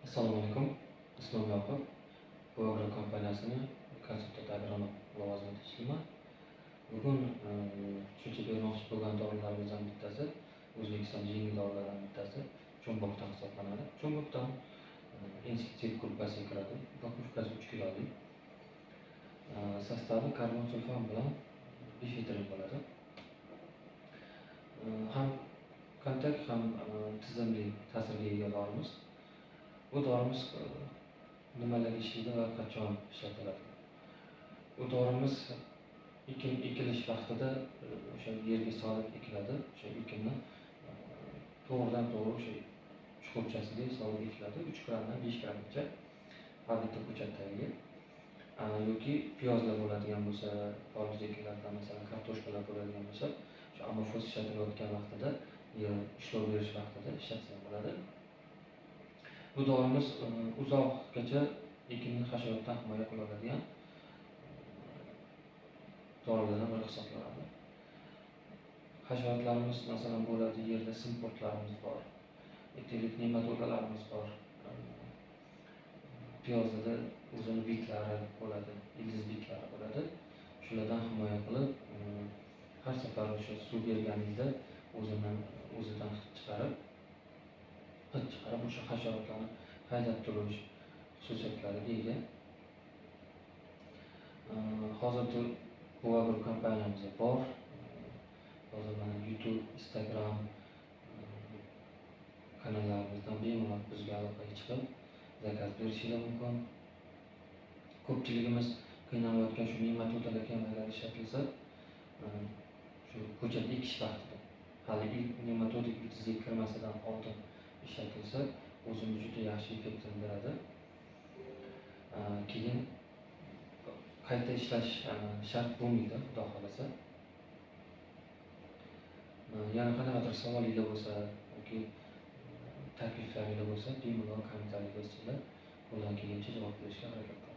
Assalomu alaykum. Ismim Yoqub. Bu agrokompaniyasining konsultant agronom lavozimida ishlayman. Bugun tushuncha bermoqchi bo'lgan dorilarimizdan bittasi O'zbekiston yengil dorilardan bittasi cho'mbokdan hisoblanadi. Cho'mbokdan insektit gruppasiga kiradi. Упаковкasi 3 kilolik. Sostavi karbon sulfan bilan bifidrin bo'ladi. Ham kontakt ham tizimli ta'sirga ega dorimiz. Bu dorimiz nimalarga ishlaydi va qachon ishlatiladi? Bu dorimiz ekilish vaqtida o'sha yerga solib ekiladi. O'sha ekinni to'g'ridan to'g'ri o'sha chuqurchasiga solib ekiladi. 3 grammdan 5 grammgacha har bitta ko'chat tagiga. Yoki piyozlar bo'ladigan bo'lsa, xorij ekinlardan masalan kartoshkalar bo'ladigan bo'lsa, o'sha amofoz ishlatilayotgan vaqtida, ishlov berish vaqtida ishlatsa bo'ladi. Bu dorimiz uzoqgacha ekinni hasharotdan himoya qila oladigan dorilardan biri hisoblanadi. Hasharotlarimiz masalan bo'ladi, yerda simportlarimiz bor, etelik nematodalarimiz bor. Piyozda o'zini bitlari bo'ladi, ildiz bitlari bo'ladi. Shulardan himoya qilib, har safar o'sha suv berganingizda o'zidan hid chiqarib o'sha hasharotlarni haydab turish xususiyatlariga ega. Hozirda bu agrokompaniyamizda bor. Hozir mana YouTube, Instagram kanallarimizdan bemalol bizga aloqaga chiqib zakaz berishingiz mumkin. Ko'pchiligimiz qiynalmayotgan shu nematodalar kemalar ishlatilsa, shu ko'chat ekish vaqtida hali ilk nematodik iltizga kirmasidan oldin ishlatilsa, o'zini juda yaxshi effektini beradi. Keyin qayta ishlash shart bo'lmaydi, xudo xolasa. Yana qanaqadir savolingiz bo'lsa yoki takliflaringiz bo'lsa, bemalol kommentariyga yozinglar. Qo'ldan kelgancha javob berishga harakat qilaman.